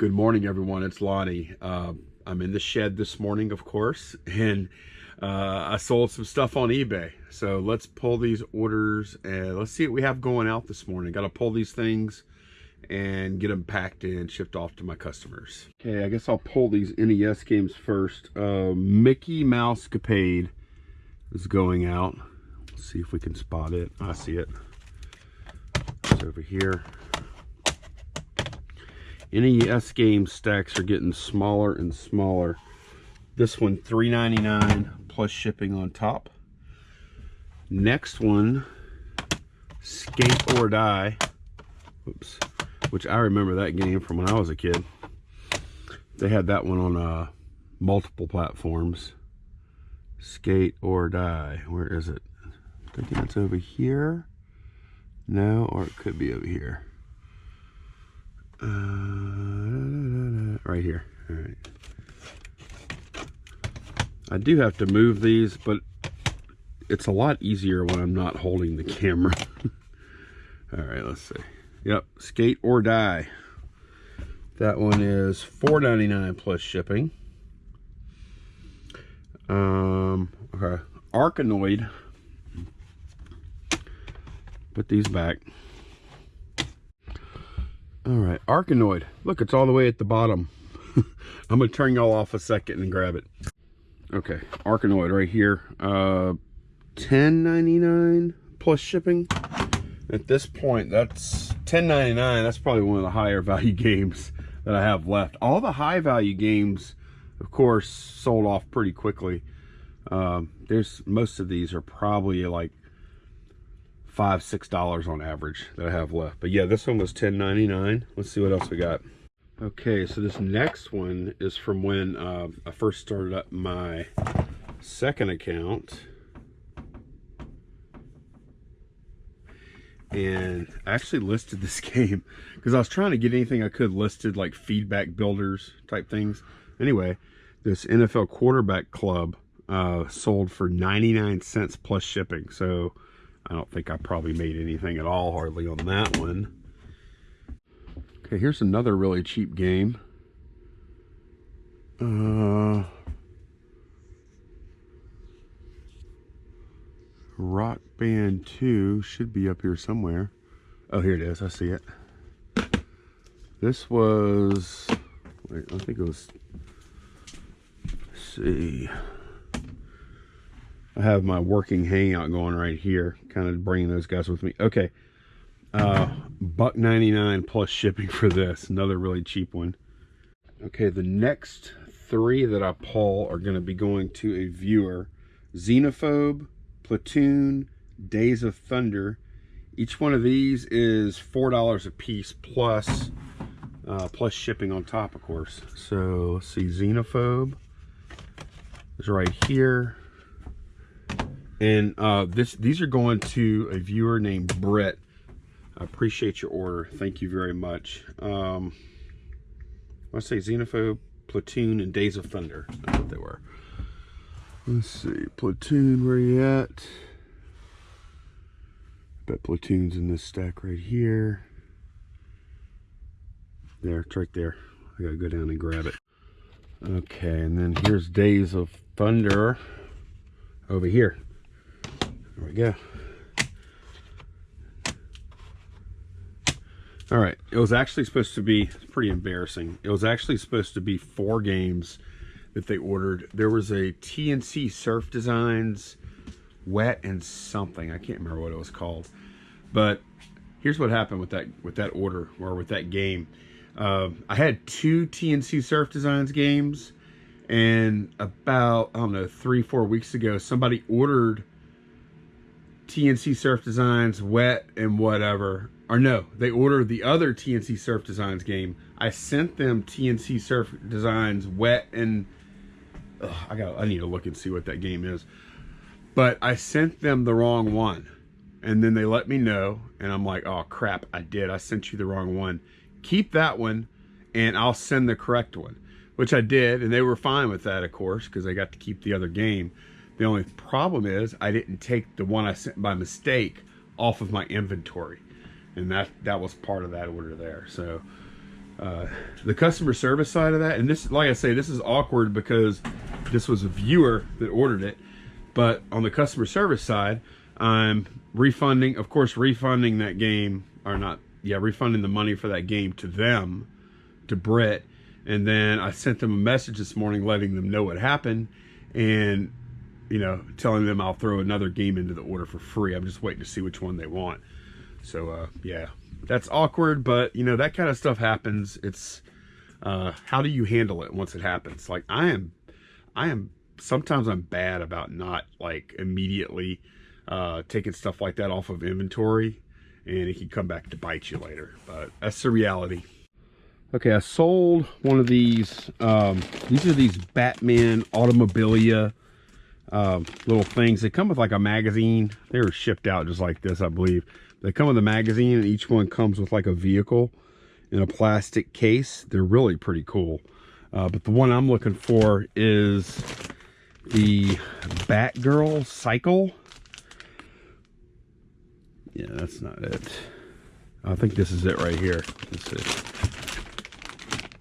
Good morning, everyone. It's Lonnie. I'm in the shed this morning, of course, and I sold some stuff on eBay. So let's pull these orders and let's see what we have going out this morning. Got to pull these things and get them packed and shipped off to my customers. Okay, I guess I'll pull these NES games first. Mickey Mouse Capade is going out. Let's see if we can spot it. I see it. It's over here. NES game stacks are getting smaller and smaller. This one $3.99 plus shipping on top. Next one, Skate or Die. Oops. Which I remember that game from when I was a kid. They had that one on multiple platforms. Skate or Die. Where is it? I'm thinking it's over here. No, or it could be over here. Right here. All right. I do have to move these, but it's a lot easier when I'm not holding the camera. All right, let's see. Yep, Skate or Die. That one is $4.99 plus shipping. Okay, Arkanoid. Put these back. All right, Arkanoid. Look, it's all the way at the bottom. I'm gonna turn y'all off a second and grab it. Okay, Arkanoid right here. $10.99 plus shipping. At this point, that's $10.99. That's probably one of the higher value games that I have left. All the high value games, of course, sold off pretty quickly. Most of these are probably like $5-6 on average that I have left. But yeah, this one was $10.99. Let's see what else we got. Okay, so this next one is from when I first started up my second account. And I actually listed this game because I was trying to get anything I could listed, like feedback builders type things. Anyway, this NFL quarterback club sold for 99 cents plus shipping. So I don't think I probably made anything at all hardly on that one. Okay, here's another really cheap game. Rock Band 2 should be up here somewhere. Oh, here it is. I see it. This was, wait, I think it was, let's see. I have my working hangout going right here, kind of bringing those guys with me. Okay, $1.99 plus shipping for this. Another really cheap one. Okay, the next three that I pull are going to be going to a viewer. Xenophobe, Platoon, Days of Thunder. Each one of these is $4 a piece plus shipping on top, of course. So let's see, Xenophobe is right here. And these are going to a viewer named Brett. I appreciate your order. Thank you very much. I say Xenophobe, Platoon, and Days of Thunder. That's what they were. Let's see, Platoon, where you at? Bet Platoon's in this stack right here. There, it's right there. I gotta go down and grab it. Okay, and then here's Days of Thunder over here. There we go. All right, it was actually supposed to be, it's pretty embarrassing. It was actually supposed to be 4 games that they ordered. There was a TNC Surf Designs Wet and something. I can't remember what it was called. But here's what happened with that order, or with that game. I had 2 TNC Surf Designs games, and about, I don't know, 3-4 weeks ago, somebody ordered TNC Surf Designs Wet and whatever. Or no, they ordered the other TNC Surf Designs game. I sent them TNC Surf Designs Wet and I need to look and see what that game is. But I sent them the wrong one. And then they let me know, and I'm like, oh crap, I did. I sent you the wrong one. Keep that one and I'll send the correct one. Which I did, and they were fine with that, of course, because I got to keep the other game. The only problem is I didn't take the one I sent by mistake off of my inventory. And that was part of that order there. So The customer service side of that, and this, like I say, this is awkward because this was a viewer that ordered it, but on the customer service side, I'm refunding, of course, refunding that game, or not, yeah, refunding the money for that game to them, to Britt, and then I sent them a message this morning letting them know what happened, and, you know, telling them I'll throw another game into the order for free. I'm just waiting to see which one they want. So, yeah, that's awkward, but, you know, that kind of stuff happens. It's, how do you handle it once it happens? Like, sometimes I'm bad about not, like, immediately taking stuff like that off of inventory, and it can come back to bite you later, but that's the reality. Okay, I sold one of these. These are these Batman automobilia little things. They come with like a magazine. They were shipped out just like this, I believe. They come with a magazine, and each one comes with like a vehicle in a plastic case. They're really pretty cool. But the one I'm looking for is the Batgirl Cycle. Yeah, that's not it. I think this is it right here. Let's see.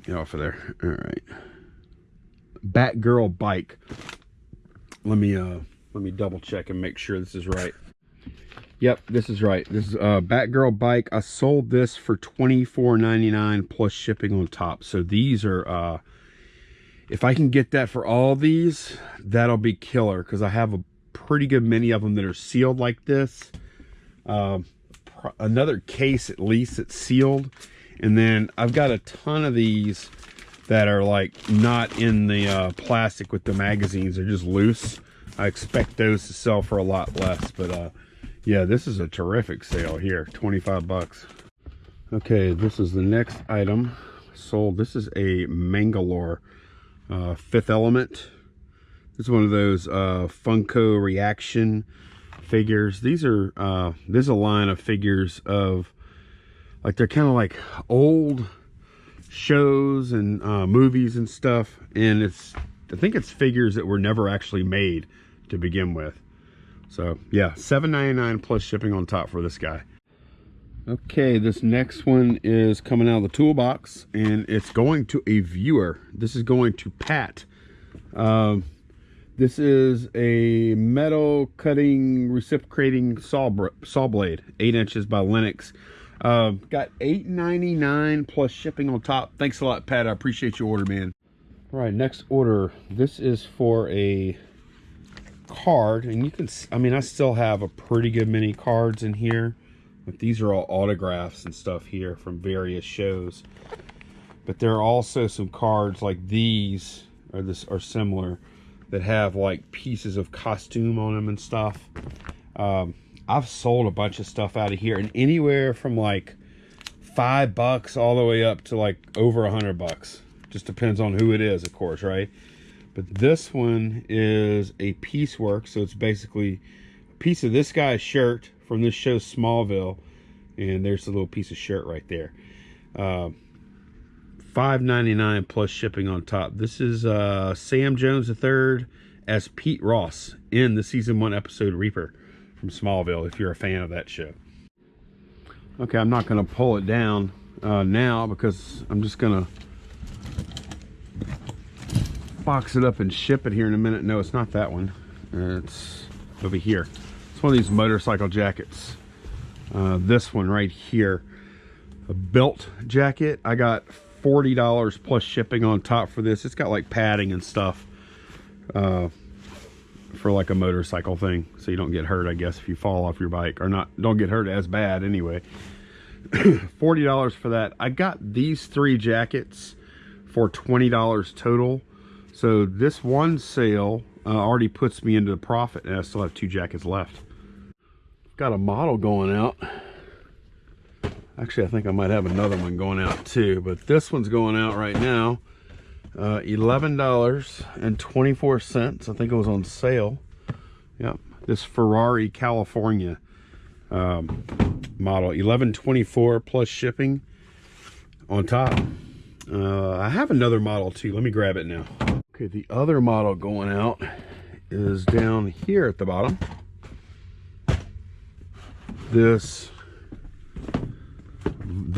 Get off of there. All right. Batgirl bike. Let me double check and make sure this is right. Yep, this is right. This is a Batgirl bike. I sold this for $24.99 plus shipping on top. So these are, if I can get that for all these, that'll be killer, because I have a pretty good many of them that are sealed like this. Another case at least that's sealed, and then I've got a ton of these that are like not in the plastic with the magazines. They're just loose. I expect those to sell for a lot less, but yeah, this is a terrific sale here. 25 bucks. Okay, this is the next item sold. This is a Mangalore Fifth Element. This is one of those Funko reaction figures. These are there's a line of figures of, like, they're kind of like old shows and movies and stuff, and I think it's figures that were never actually made to begin with. So yeah, $7.99 plus shipping on top for this guy. Okay, this next one is coming out of the toolbox, and it's going to a viewer. This is going to Pat. This is a metal cutting reciprocating saw blade, 8 inches by Lennox. Got $8.99 plus shipping on top. Thanks a lot, Pat. I appreciate your order, man. All right, next order. This is for a card, and you can, I mean, I still have a pretty good many cards in here, but these are all autographs and stuff here from various shows. But there are also some cards like these, are similar, that have like pieces of costume on them and stuff. I've sold a bunch of stuff out of here, and anywhere from like $5 all the way up to like over $100. Just depends on who it is, of course, right? But this one is a piecework, so it's basically a piece of this guy's shirt from this show Smallville, and there's a little piece of shirt right there. $5.99 plus shipping on top. This is Sam Jones III as Pete Ross in the season 1 episode Reaper from Smallville, if you're a fan of that show. Okay, I'm not going to pull it down now, because I'm just going to box it up and ship it here in a minute. No, it's not that one. It's over here. It's one of these motorcycle jackets. This one right here, a belt jacket. I got $40 plus shipping on top for this. It's got like padding and stuff for like a motorcycle thing, so you don't get hurt, I guess, if you fall off your bike, or not, don't get hurt as bad anyway. $40 for that. I got these 3 jackets for $20 total, so this one sale already puts me into the profit, and I still have 2 jackets left. Got a model going out. Actually, I think I might have another one going out too, but this one's going out right now. $11.24. I think it was on sale. Yep, this Ferrari California model, $11.24 plus shipping on top. I have another model too. Let me grab it now. Okay, the other model going out is down here at the bottom. The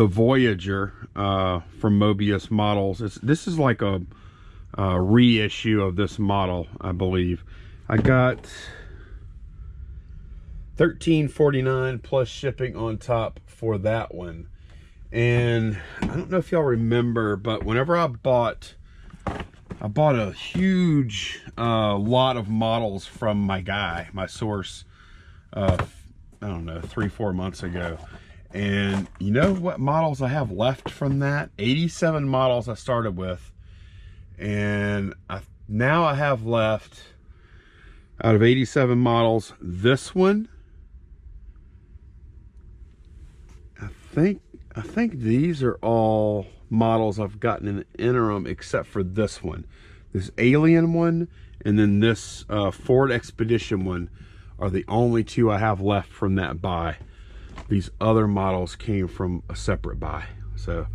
Voyager from Mobius models. This is like a reissue of this model, I believe. I got $13.49 plus shipping on top for that one. And I don't know if y'all remember, but whenever I bought a huge lot of models from my source, I don't know, 3-4 months ago. And you know what models I have left from that? 87 models I started with. And now I have left, out of 87 models, this one. I think these are all models I've gotten in the interim, except for this one. This Alien one, and then this Ford Expedition one are the only two I have left from that buy. These other models came from a separate buy. So,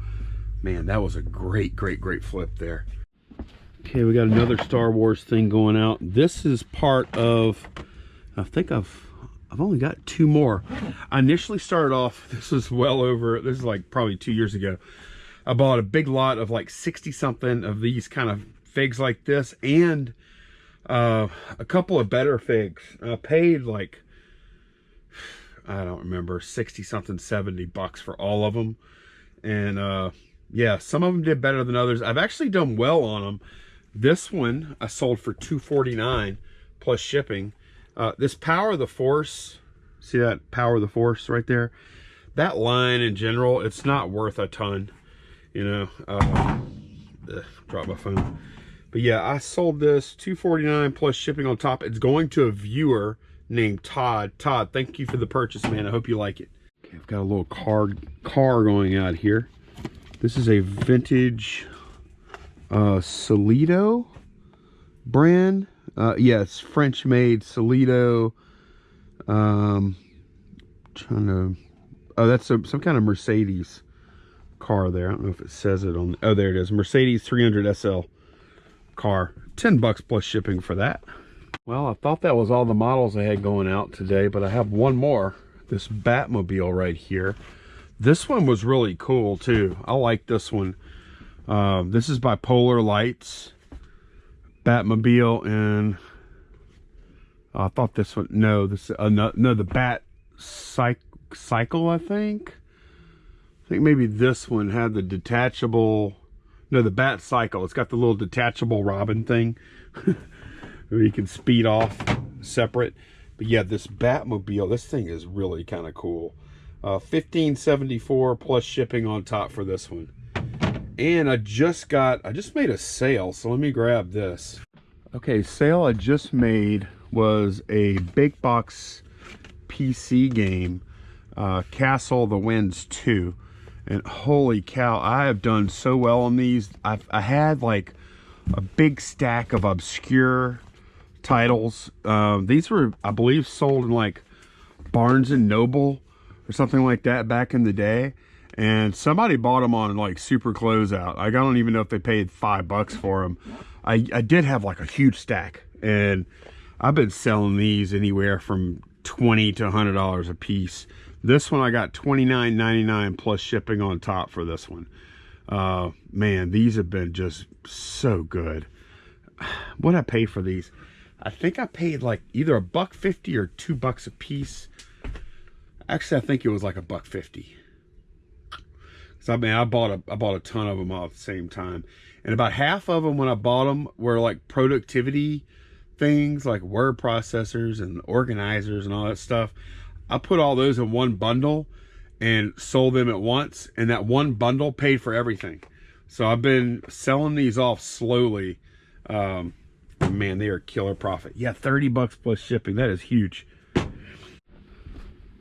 man, that was a great flip there. Okay, we got another Star Wars thing going out. This is part of, I think I've only got 2 more. I initially started off, this is like probably 2 years ago. I bought a big lot of like 60 something of these kind of figs like this, and a couple of better figs. I paid like, I don't remember, 60 something, 70 bucks for all of them. And yeah, some of them did better than others. I've actually done well on them. This one I sold for $2.49 plus shipping. This Power of the Force, see that Power of the Force right there? That line in general, it's not worth a ton, you know. Drop my phone. But yeah, I sold this $2.49 plus shipping on top. It's going to a viewer named Todd. Todd, thank you for the purchase, man. I hope you like it. Okay, I've got a little car going out here. This is a vintage Solido brand. Yeah, it's French made Solido. Oh, that's some kind of Mercedes car there. I don't know if it says it on, oh, there it is. Mercedes 300 SL car. 10 bucks plus shipping for that. Well, I thought that was all the models I had going out today, but I have one more. This Batmobile right here. This one was really cool too. I like this one. This is by Polar Lights. Batmobile, and I thought this one, no, this no, the Bat Cycle, I think maybe this one had the detachable, no, the Bat Cycle. It's got the little detachable Robin thing where you can speed off separate. But yeah, this Batmobile, this thing is really kind of cool. $15.74 plus shipping on top for this one. And I just made a sale, so let me grab this. Okay, sale I just made was a big box PC game, Castle of the Winds 2. And holy cow, I have done so well on these. I had like a big stack of obscure titles. These were, I believe, sold in like Barnes and Noble or something like that back in the day. And somebody bought them on like super closeout. I don't even know if they paid $5 for them. I did have like a huge stack, and I've been selling these anywhere from $20 to $100 a piece. This one I got $29.99 plus shipping on top for this one. Man, these have been just so good. What'd I pay for these? I think I paid like either $1.50 or $2 a piece. Actually, I think it was like $1.50. So I mean, I bought a ton of them all at the same time, and about half of them when I bought them were like productivity things, like word processors and organizers and all that stuff. I put all those in one bundle and sold them at once, and that one bundle paid for everything. So I've been selling these off slowly. Man, they are killer profit. Yeah, $30 plus shipping. That is huge.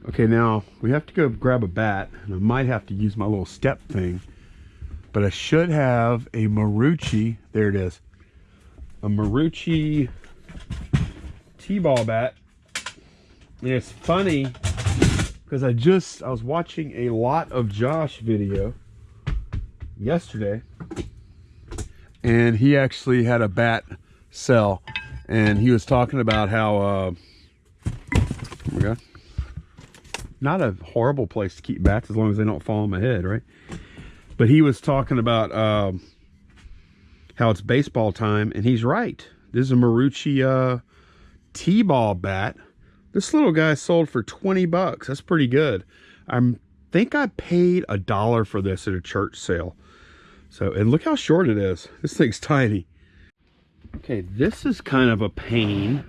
Okay, now we have to go grab a bat, and I might have to use my little step thing, but I should have a Marucci. There it is, a Marucci T-ball bat. And it's funny because I was watching a lot of Josh video yesterday, and he actually had a bat sell, and he was talking about how oh my God, not a horrible place to keep bats as long as they don't fall on my head, right? But he was talking about how it's baseball time, and he's right. This is a Marucci T-ball bat. This little guy sold for 20 bucks. That's pretty good. I think I paid $1 for this at a church sale. So, and look how short it is. This thing's tiny. Okay, this is kind of a pain.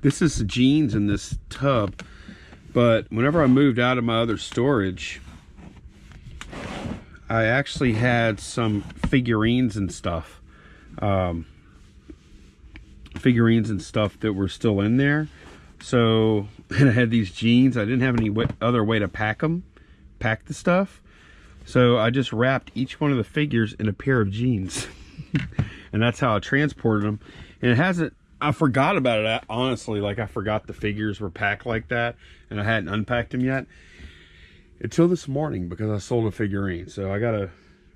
This is jeans in this tub, but whenever I moved out of my other storage, I actually had some figurines and stuff. Figurines and stuff that were still in there. So, and I had these jeans. I didn't have any other way to pack the stuff. So I just wrapped each one of the figures in a pair of jeans. And that's how I transported them. And it hasn't, I forgot about it, honestly. Like, I forgot the figures were packed like that, and I hadn't unpacked them yet until this morning because I sold a figurine. So I gotta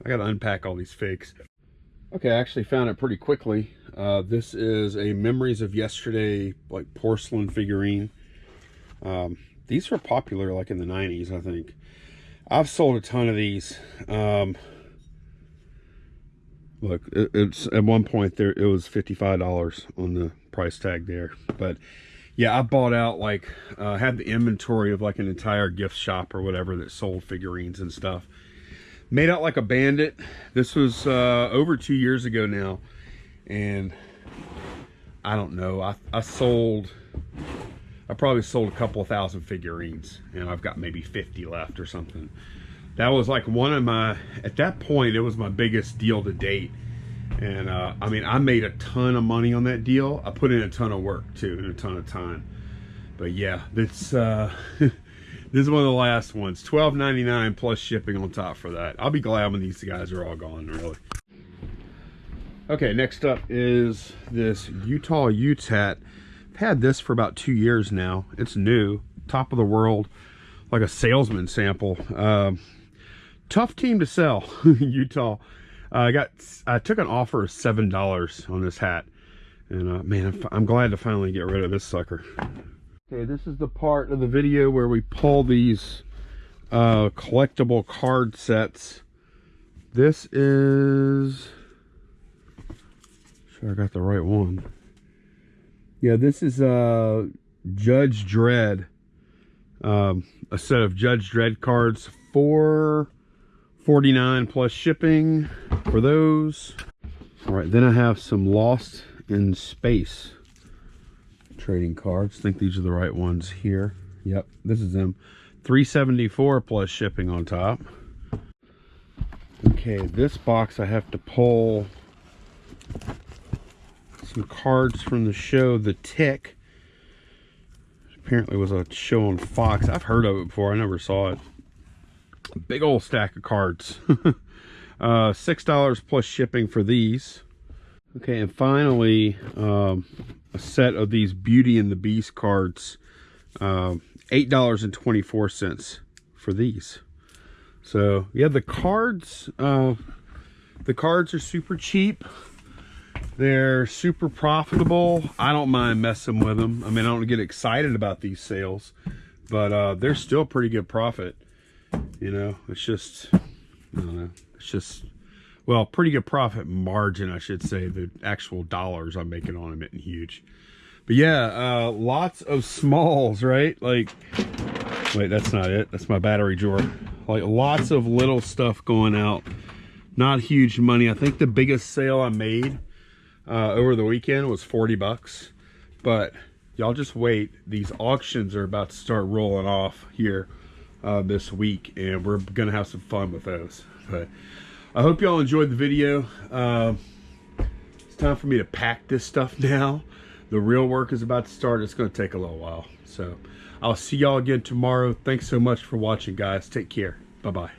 unpack all these figs. Okay, I actually found it pretty quickly. This is a Memories of Yesterday, like, porcelain figurine. These were popular like in the 90s, I think. I've sold a ton of these. Look, it's at one point there, it was $55 on the price tag there. But yeah, I bought out, like, had the inventory of like an entire gift shop or whatever that sold figurines and stuff. Made out like a bandit. This was over 2 years ago now, and I don't know, I probably sold a couple of thousand figurines, and I've got maybe 50 left or something. That was like one of my, at that point, it was my biggest deal to date. And I mean, I made a ton of money on that deal. I put in a ton of work too, and a ton of time. But yeah, this this is one of the last ones. $12.99 plus shipping on top for that. I'll be glad when these guys are all gone, really. Okay, next up is this Utah Utes hat. I've had this for about 2 years now. It's new, top of the world, like a salesman sample. Tough team to sell, Utah. I took an offer of $7 on this hat, and man, I'm glad to finally get rid of this sucker. Okay, this is the part of the video where we pull these collectible card sets. This is, sure I got the right one. Yeah, this is Judge Dredd. A set of Judge Dredd cards, $4.49 plus shipping for those. All right, then I have some Lost in Space trading cards. I think these are the right ones here. Yep, this is them. $3.74 plus shipping on top. Okay, this box I have to pull some cards from the show The Tick. Apparently was a show on Fox. I've heard of it before. I never saw it. A big old stack of cards. $6 plus shipping for these. Okay, and finally, a set of these Beauty and the Beast cards. $8.24 for these. So yeah, the cards are super cheap. They're super profitable. I don't mind messing with them. I mean, I don't get excited about these sales, but they're still pretty good profit. You know, it's just, I don't know, it's just, well, pretty good profit margin, I should say. The actual dollars I'm making on them isn't huge. But yeah, lots of smalls, right? Like, wait, that's not it. That's my battery drawer. Like, lots of little stuff going out. Not huge money. I think the biggest sale I made over the weekend was 40 bucks. But y'all just wait. These auctions are about to start rolling off here this week, and we're gonna have some fun with those. But I hope y'all enjoyed the video. It's time for me to pack this stuff now. The real work is about to start. It's gonna take a little while. So I'll see y'all again tomorrow. Thanks so much for watching, guys. Take care. Bye-bye.